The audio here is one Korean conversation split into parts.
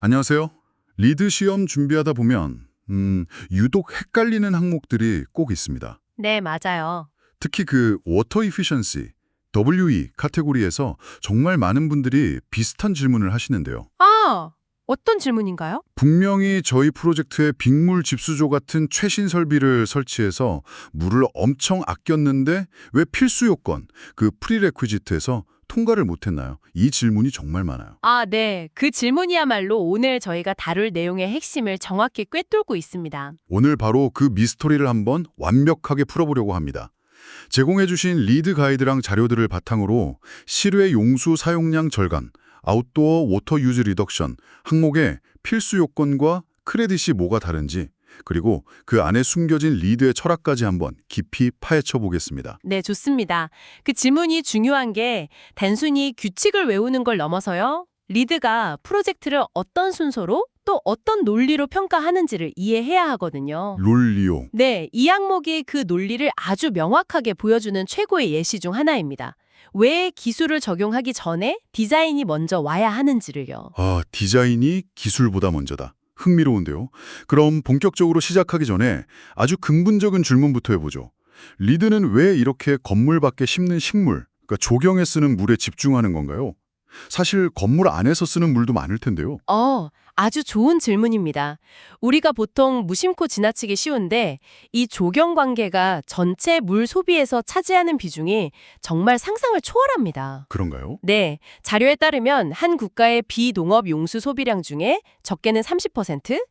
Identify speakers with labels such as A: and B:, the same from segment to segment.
A: 안녕하세요. 리드 시험 준비하다 보면 유독 헷갈리는 항목들이 꼭 있습니다.
B: 네, 맞아요.
A: 특히 그 워터 이피션시, WE 카테고리에서 정말 많은 분들이 비슷한 질문을 하시는데요.
B: 아, 어떤 질문인가요?
A: 분명히 저희 프로젝트에 빅물 집수조 같은 최신 설비를 설치해서 물을 엄청 아꼈는데 왜 필수 요건, 그 프리레퀴지트에서 통과를 못했나요? 이 질문이 정말 많아요.
B: 아, 네. 그 질문이야말로 오늘 저희가 다룰 내용의 핵심을 정확히 꿰뚫고 있습니다.
A: 오늘 바로 그 미스터리를 한번 완벽하게 풀어보려고 합니다. 제공해주신 리드 가이드랑 자료들을 바탕으로 실외 용수 사용량 절감, 아웃도어 워터 유즈 리덕션 항목의 필수 요건과 크레딧이 뭐가 다른지, 그리고 그 안에 숨겨진 리드의 철학까지 한번 깊이 파헤쳐 보겠습니다.
B: 네, 좋습니다. 그 질문이 중요한 게 단순히 규칙을 외우는 걸 넘어서요. 리드가 프로젝트를 어떤 순서로 또 어떤 논리로 평가하는지를 이해해야 하거든요.
A: 롤리오.
B: 네, 이 항목이 그 논리를 아주 명확하게 보여주는 최고의 예시 중 하나입니다. 왜 기술을 적용하기 전에 디자인이 먼저 와야 하는지를요.
A: 디자인이 기술보다 먼저다. 흥미로운데요. 그럼 본격적으로 시작하기 전에 아주 근본적인 질문부터 해보죠. 리드는 왜 이렇게 건물 밖에 심는 식물, 그러니까 조경에 쓰는 물에 집중하는 건가요? 사실 건물 안에서 쓰는 물도 많을 텐데요.
B: 아주 좋은 질문입니다. 우리가 보통 무심코 지나치기 쉬운데 이 조경 관계가 전체 물 소비에서 차지하는 비중이 정말 상상을 초월합니다.
A: 그런가요?
B: 네, 자료에 따르면 한 국가의 비농업 용수 소비량 중에 적게는 30%,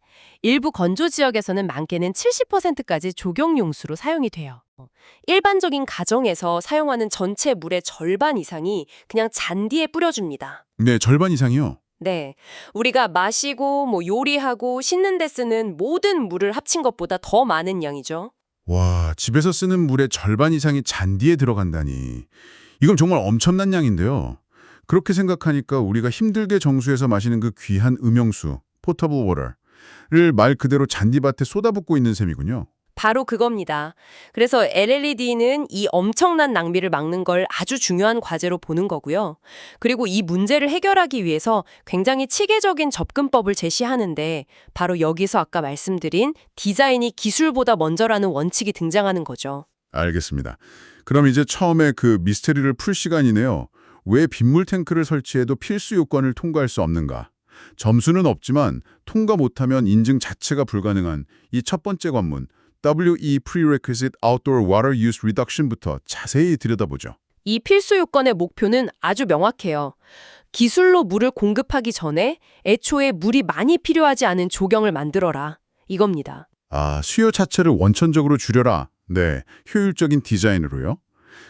B: 일부 건조 지역에서는 많게는 70%까지 조경 용수로 사용이 돼요. 일반적인 가정에서 사용하는 전체 물의 절반 이상이 그냥 잔디에 뿌려줍니다.
A: 네, 절반 이상이요.
B: 네, 우리가 마시고 요리하고 씻는 데 쓰는 모든 물을 합친 것보다 더 많은 양이죠.
A: 와, 집에서 쓰는 물의 절반 이상이 잔디에 들어간다니. 이건 정말 엄청난 양인데요. 그렇게 생각하니까 우리가 힘들게 정수해서 마시는 그 귀한 음용수, 포터블 워터를 말 그대로 잔디밭에 쏟아붓고 있는 셈이군요.
B: 바로 그겁니다. 그래서 LLED는 이 엄청난 낭비를 막는 걸 아주 중요한 과제로 보는 거고요. 그리고 이 문제를 해결하기 위해서 굉장히 체계적인 접근법을 제시하는데 바로 여기서 아까 말씀드린 디자인이 기술보다 먼저라는 원칙이 등장하는 거죠.
A: 알겠습니다. 그럼 이제 처음에 그 미스테리를 풀 시간이네요. 왜 빗물 탱크를 설치해도 필수 요건을 통과할 수 없는가? 점수는 없지만 통과 못하면 인증 자체가 불가능한 이 첫 번째 관문, WE Prerequisite Outdoor Water Use Reduction부터 자세히 들여다보죠.
B: 이 필수 요건의 목표는 아주 명확해요. 기술로 물을 공급하기 전에 애초에 물이 많이 필요하지 않은 조경을 만들어라. 이겁니다.
A: 수요 자체를 원천적으로 줄여라. 네, 효율적인 디자인으로요.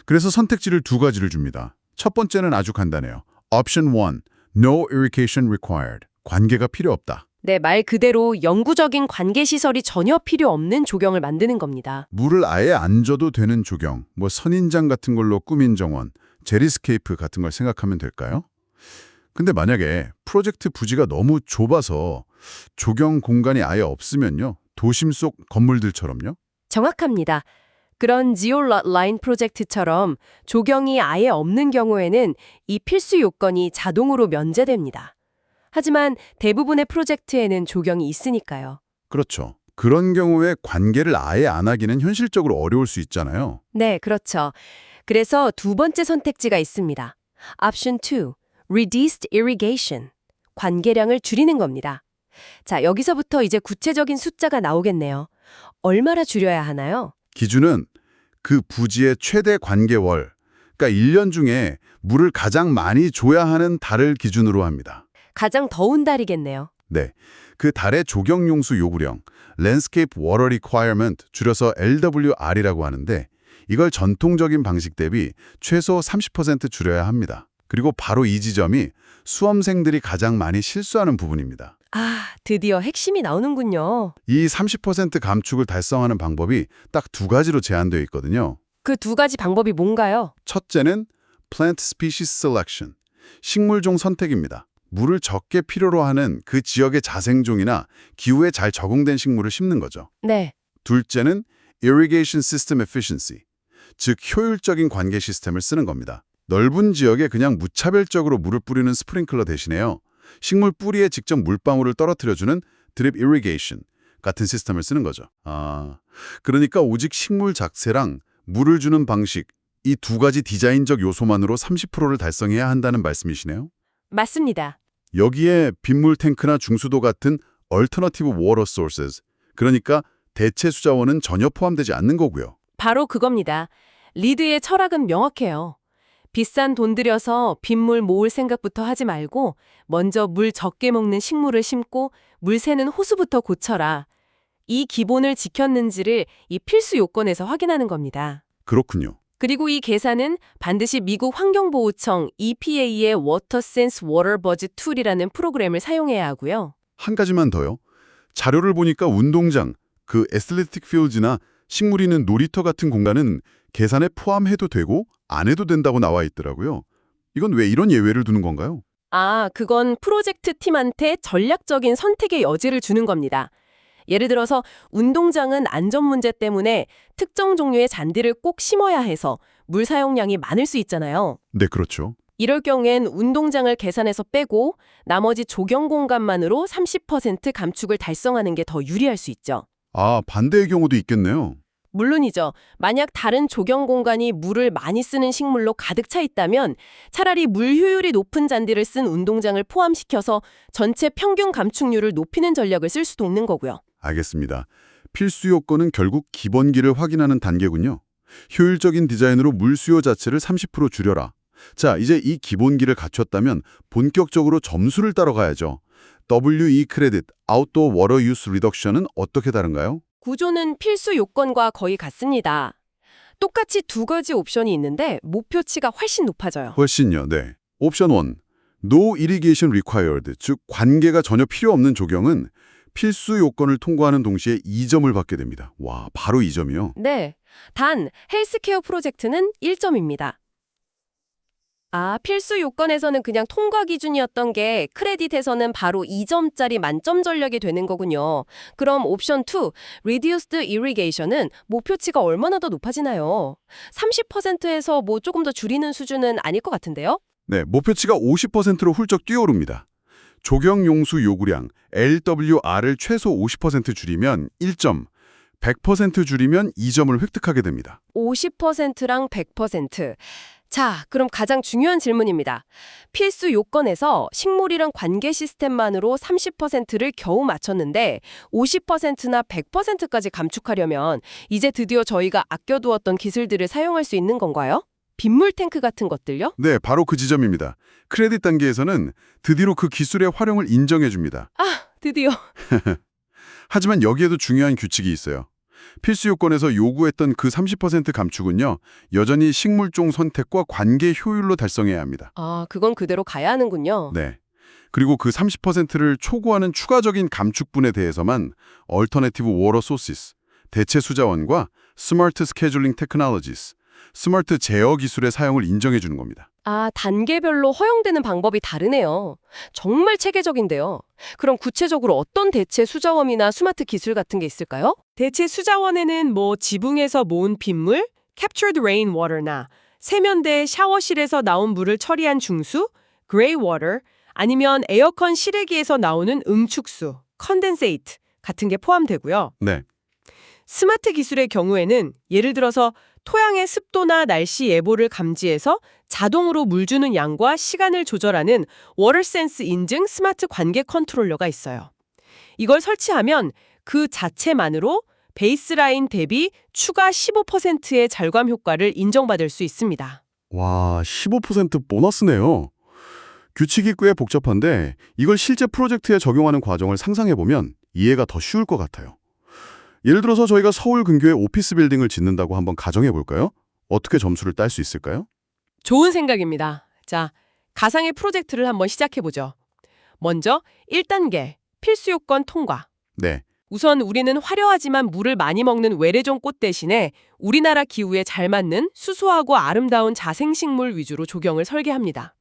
A: 그래서 선택지를 두 가지를 줍니다. 첫 번째는 아주 간단해요. Option 1, No irrigation required. 관계가 필요 없다.
B: 네, 말 그대로 영구적인 관계시설이 전혀 필요 없는 조경을 만드는 겁니다.
A: 물을 아예 안 줘도 되는 조경, 선인장 같은 걸로 꾸민 정원, 제리스케이프 같은 걸 생각하면 될까요? 근데 만약에 프로젝트 부지가 너무 좁아서 조경 공간이 아예 없으면요. 도심 속 건물들처럼요.
B: 정확합니다. 그런 지올럿 라인 프로젝트처럼 조경이 아예 없는 경우에는 이 필수 요건이 자동으로 면제됩니다. 하지만 대부분의 프로젝트에는 조경이 있으니까요.
A: 그렇죠. 그런 경우에 관계를 아예 안 하기는 현실적으로 어려울 수 있잖아요.
B: 네, 그렇죠. 그래서 두 번째 선택지가 있습니다. Option 2, Reduced Irrigation. 관계량을 줄이는 겁니다. 자, 여기서부터 이제 구체적인 숫자가 나오겠네요. 얼마나 줄여야 하나요?
A: 기준은 그 부지의 최대 관계월, 그러니까 1년 중에 물을 가장 많이 줘야 하는 달을 기준으로 합니다.
B: 가장 더운 달이겠네요.
A: 네, 그 달의 조경용수 요구량, Landscape Water Requirement, 줄여서 LWR이라고 하는데 이걸 전통적인 방식 대비 최소 30% 줄여야 합니다. 그리고 바로 이 지점이 수험생들이 가장 많이 실수하는 부분입니다.
B: 드디어 핵심이 나오는군요.
A: 이 30% 감축을 달성하는 방법이 딱 두 가지로 제한되어 있거든요.
B: 그 두 가지 방법이 뭔가요?
A: 첫째는 Plant Species Selection, 식물종 선택입니다. 물을 적게 필요로 하는 그 지역의 자생종이나 기후에 잘 적응된 식물을 심는 거죠.
B: 네.
A: 둘째는 Irrigation System Efficiency, 즉 효율적인 관계 시스템을 쓰는 겁니다. 넓은 지역에 그냥 무차별적으로 물을 뿌리는 스프링클러 대신에요. 식물 뿌리에 직접 물방울을 떨어뜨려주는 드립 이리게이션 같은 시스템을 쓰는 거죠. 그러니까 오직 식물 자체랑 물을 주는 방식, 이 두 가지 디자인적 요소만으로 30%를 달성해야 한다는 말씀이시네요.
B: 맞습니다.
A: 여기에 빗물 탱크나 중수도 같은 alternative water sources, 그러니까 대체 수자원은 전혀 포함되지 않는 거고요.
B: 바로 그겁니다. 리드의 철학은 명확해요. 비싼 돈 들여서 빗물 모을 생각부터 하지 말고 먼저 물 적게 먹는 식물을 심고 물 새는 호수부터 고쳐라. 이 기본을 지켰는지를 이 필수 요건에서 확인하는 겁니다.
A: 그렇군요.
B: 그리고 이 계산은 반드시 미국 환경보호청 EPA의 Water Sense Water Budget Tool이라는 프로그램을 사용해야 하고요.
A: 한 가지만 더요. 자료를 보니까 운동장, 그 애슬레틱 필드나 식물 있는 놀이터 같은 공간은 계산에 포함해도 되고 안 해도 된다고 나와 있더라고요. 이건 왜 이런 예외를 두는 건가요?
B: 그건 프로젝트 팀한테 전략적인 선택의 여지를 주는 겁니다. 예를 들어서 운동장은 안전 문제 때문에 특정 종류의 잔디를 꼭 심어야 해서 물 사용량이 많을 수 있잖아요.
A: 네, 그렇죠.
B: 이럴 경우엔 운동장을 계산해서 빼고 나머지 조경 공간만으로 30% 감축을 달성하는 게 더 유리할 수 있죠.
A: 반대의 경우도 있겠네요.
B: 물론이죠. 만약 다른 조경 공간이 물을 많이 쓰는 식물로 가득 차 있다면 차라리 물 효율이 높은 잔디를 쓴 운동장을 포함시켜서 전체 평균 감축률을 높이는 전략을 쓸 수도 있는 거고요.
A: 알겠습니다. 필수 요건은 결국 기본기를 확인하는 단계군요. 효율적인 디자인으로 물 수요 자체를 30% 줄여라. 자, 이제 이 기본기를 갖췄다면 본격적으로 점수를 따러 가야죠. WE 크레딧, Outdoor Water Use Reduction은 어떻게 다른가요?
B: 구조는 필수 요건과 거의 같습니다. 똑같이 두 가지 옵션이 있는데 목표치가 훨씬 높아져요.
A: 훨씬요, 네. 옵션 1, No Irrigation Required, 즉 관계가 전혀 필요 없는 조경은 필수 요건을 통과하는 동시에 2점을 받게 됩니다. 와, 바로 2점이요?
B: 네. 단 헬스케어 프로젝트는 1점입니다. 필수 요건에서는 그냥 통과 기준이었던 게 크레딧에서는 바로 2점짜리 만점 전략이 되는 거군요. 그럼 옵션 2, Reduced Irrigation은 목표치가 얼마나 더 높아지나요? 30%에서 뭐 조금 더 줄이는 수준은 아닐 것 같은데요?
A: 네, 목표치가 50%로 훌쩍 뛰어오릅니다. 조경 용수 요구량 LWR을 최소 50% 줄이면 1점, 100% 줄이면 2점을 획득하게 됩니다.
B: 50%랑 100%. 자, 그럼 가장 중요한 질문입니다. 필수 요건에서 식물이랑 관계 시스템만으로 30%를 겨우 맞췄는데 50%나 100%까지 감축하려면 이제 드디어 저희가 아껴두었던 기술들을 사용할 수 있는 건가요? 빗물 탱크 같은 것들요?
A: 네, 바로 그 지점입니다. 크레딧 단계에서는 드디어 그 기술의 활용을 인정해 줍니다.
B: 드디어.
A: 하지만 여기에도 중요한 규칙이 있어요. 필수 요건에서 요구했던 그 30% 감축은요, 여전히 식물종 선택과 관계 효율로 달성해야 합니다.
B: 그건 그대로 가야 하는군요.
A: 네. 그리고 그 30%를 초과하는 추가적인 감축분에 대해서만 Alternative Water Sources, 대체 수자원과 Smart Scheduling Technologies, 스마트 제어 기술의 사용을 인정해 주는 겁니다.
B: 단계별로 허용되는 방법이 다르네요. 정말 체계적인데요. 그럼 구체적으로 어떤 대체 수자원이나 스마트 기술 같은 게 있을까요? 대체 수자원에는 지붕에서 모은 빗물, Captured Rainwater나 세면대, 샤워실에서 나온 물을 처리한 중수, Grey Water, 아니면 에어컨 실외기에서 나오는 응축수, Condensate 같은 게 포함되고요.
A: 네.
B: 스마트 기술의 경우에는 예를 들어서 토양의 습도나 날씨 예보를 감지해서 자동으로 물 주는 양과 시간을 조절하는 워터센스 인증 스마트 관계 컨트롤러가 있어요. 이걸 설치하면 그 자체만으로 베이스라인 대비 추가 15%의 절감 효과를 인정받을 수 있습니다.
A: 와, 15% 보너스네요. 규칙이 꽤 복잡한데 이걸 실제 프로젝트에 적용하는 과정을 상상해보면 이해가 더 쉬울 것 같아요. 예를 들어서 저희가 서울 근교에 오피스 빌딩을 짓는다고 한번 가정해볼까요? 어떻게 점수를 딸 수 있을까요?
B: 좋은 생각입니다. 자, 가상의 프로젝트를 한번 시작해보죠. 먼저 1단계, 필수 요건 통과.
A: 네.
B: 우선 우리는 화려하지만 물을 많이 먹는 외래종 꽃 대신에 우리나라 기후에 잘 맞는 수수하고 아름다운 자생식물 위주로 조경을 설계합니다.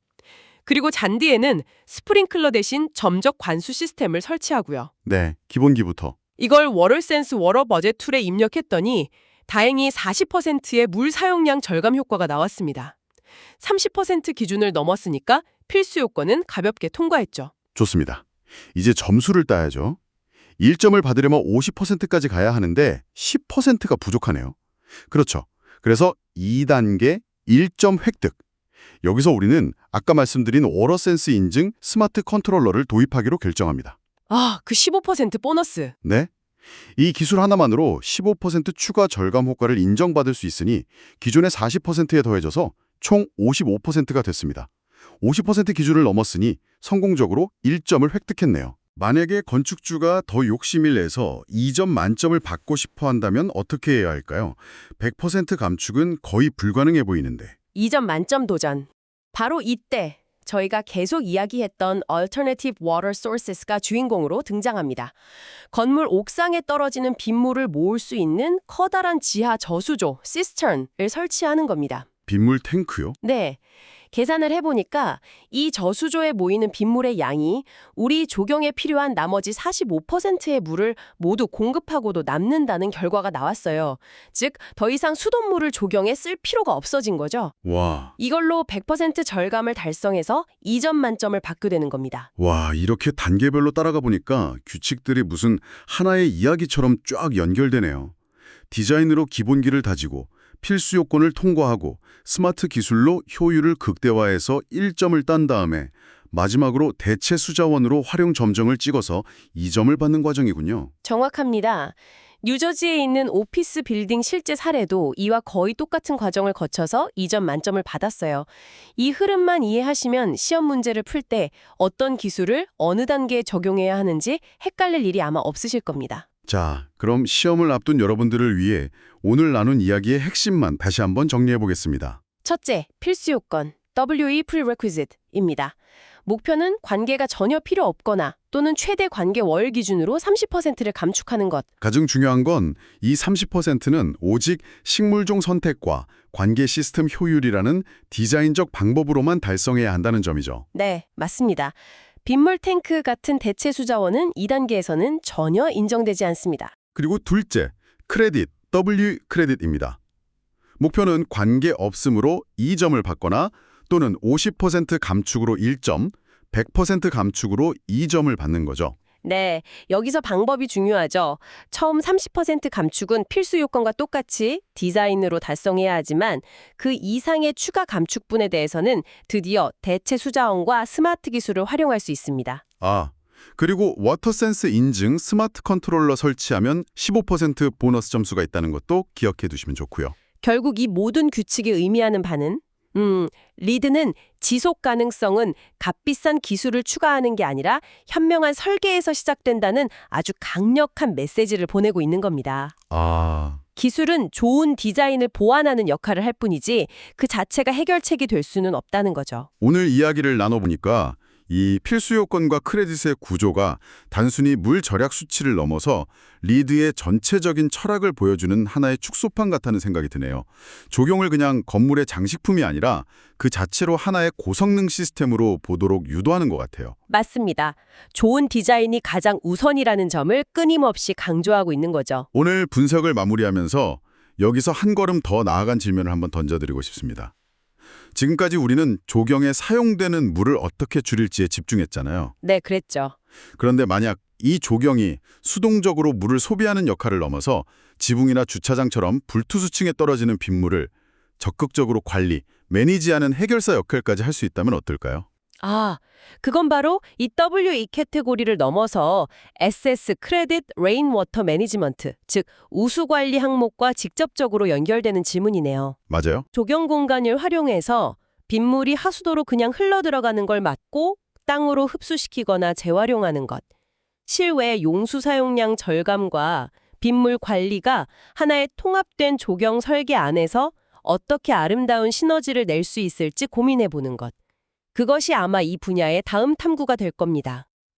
B: 그리고 잔디에는 스프링클러 대신 점적 관수 시스템을 설치하고요.
A: 네, 기본기부터.
B: 이걸 워터센스 워터 버젯 툴에 입력했더니 다행히 40%의 물 사용량 절감 효과가 나왔습니다. 30% 기준을 넘었으니까 필수 요건은 가볍게 통과했죠.
A: 좋습니다. 이제 점수를 따야죠. 1점을 받으려면 50%까지 가야 하는데 10%가 부족하네요. 그렇죠. 그래서 2단계 1점 획득. 여기서 우리는 아까 말씀드린 워러센스 인증 스마트 컨트롤러를 도입하기로 결정합니다.
B: 아, 그 15% 보너스.
A: 네? 이 기술 하나만으로 15% 추가 절감 효과를 인정받을 수 있으니 기존의 40%에 더해져서 총 55%가 됐습니다. 50% 기준을 넘었으니 성공적으로 1점을 획득했네요. 만약에 건축주가 더 욕심을 내서 2점 만점을 받고 싶어 한다면 어떻게 해야 할까요? 100% 감축은 거의 불가능해 보이는데.
B: 2점 만점 도전. 바로 이때 저희가 계속 이야기했던 Alternative Water Sources가 주인공으로 등장합니다. 건물 옥상에 떨어지는 빗물을 모을 수 있는 커다란 지하 저수조, 시스턴을 설치하는 겁니다.
A: 빗물 탱크요?
B: 네. 계산을 해보니까 이 저수조에 모이는 빗물의 양이 우리 조경에 필요한 나머지 45%의 물을 모두 공급하고도 남는다는 결과가 나왔어요. 즉, 더 이상 수돗물을 조경에 쓸 필요가 없어진 거죠.
A: 와,
B: 이걸로 100% 절감을 달성해서 2점 만점을 받게 되는 겁니다.
A: 이렇게 단계별로 따라가 보니까 규칙들이 무슨 하나의 이야기처럼 쫙 연결되네요. 디자인으로 기본기를 다지고 필수 요건을 통과하고 스마트 기술로 효율을 극대화해서 1점을 딴 다음에 마지막으로 대체 수자원으로 활용 점정을 찍어서 2점을 받는 과정이군요.
B: 정확합니다. 뉴저지에 있는 오피스 빌딩 실제 사례도 이와 거의 똑같은 과정을 거쳐서 2점 만점을 받았어요. 이 흐름만 이해하시면 시험 문제를 풀 때 어떤 기술을 어느 단계에 적용해야 하는지 헷갈릴 일이 아마 없으실 겁니다.
A: 자, 그럼 시험을 앞둔 여러분들을 위해 오늘 나눈 이야기의 핵심만 다시 한번 정리해 보겠습니다.
B: 첫째, 필수 요건 WE Prerequisite입니다. 목표는 관계가 전혀 필요 없거나 또는 최대 관계 월 기준으로 30%를 감축하는 것.
A: 가장 중요한 건 이 30%는 오직 식물종 선택과 관계 시스템 효율이라는 디자인적 방법으로만 달성해야 한다는 점이죠.
B: 네, 맞습니다. 빗물 탱크 같은 대체 수자원은 2단계에서는 전혀 인정되지 않습니다.
A: 그리고 둘째, 크레딧, W 크레딧입니다. 목표는 관계 없음으로 2점을 받거나 또는 50% 감축으로 1점, 100% 감축으로 2점을 받는 거죠.
B: 네, 여기서 방법이 중요하죠. 처음 30% 감축은 필수 요건과 똑같이 디자인으로 달성해야 하지만 그 이상의 추가 감축분에 대해서는 드디어 대체 수자원과 스마트 기술을 활용할 수 있습니다.
A: 그리고 워터센스 인증 스마트 컨트롤러 설치하면 15% 보너스 점수가 있다는 것도 기억해 두시면 좋고요.
B: 결국 이 모든 규칙이 의미하는 바는 리드는 지속 가능성은 값비싼 기술을 추가하는 게 아니라 현명한 설계에서 시작된다는 아주 강력한 메시지를 보내고 있는 겁니다. 기술은 좋은 디자인을 보완하는 역할을 할 뿐이지 그 자체가 해결책이 될 수는 없다는 거죠.
A: 오늘 이야기를 나눠보니까 이 필수 요건과 크레딧의 구조가 단순히 물 절약 수치를 넘어서 리드의 전체적인 철학을 보여주는 하나의 축소판 같다는 생각이 드네요. 조경을 그냥 건물의 장식품이 아니라 그 자체로 하나의 고성능 시스템으로 보도록 유도하는 것 같아요.
B: 맞습니다. 좋은 디자인이 가장 우선이라는 점을 끊임없이 강조하고 있는 거죠.
A: 오늘 분석을 마무리하면서 여기서 한 걸음 더 나아간 질문을 한번 던져드리고 싶습니다. 지금까지 우리는 조경에 사용되는 물을 어떻게 줄일지에 집중했잖아요.
B: 네, 그랬죠.
A: 그런데 만약 이 조경이 수동적으로 물을 소비하는 역할을 넘어서 지붕이나 주차장처럼 불투수층에 떨어지는 빗물을 적극적으로 관리, 매니지하는 해결사 역할까지 할 수 있다면 어떨까요?
B: 그건 바로 이 WE 캐테고리를 넘어서 SS 크레딧 레인워터 매니지먼트, 즉 우수 관리 항목과 직접적으로 연결되는 질문이네요.
A: 맞아요.
B: 조경 공간을 활용해서 빗물이 하수도로 그냥 흘러 들어가는 걸 막고 땅으로 흡수시키거나 재활용하는 것. 실외 용수 사용량 절감과 빗물 관리가 하나의 통합된 조경 설계 안에서 어떻게 아름다운 시너지를 낼 수 있을지 고민해 보는 것. 그것이 아마 이 분야의 다음 탐구가 될 겁니다.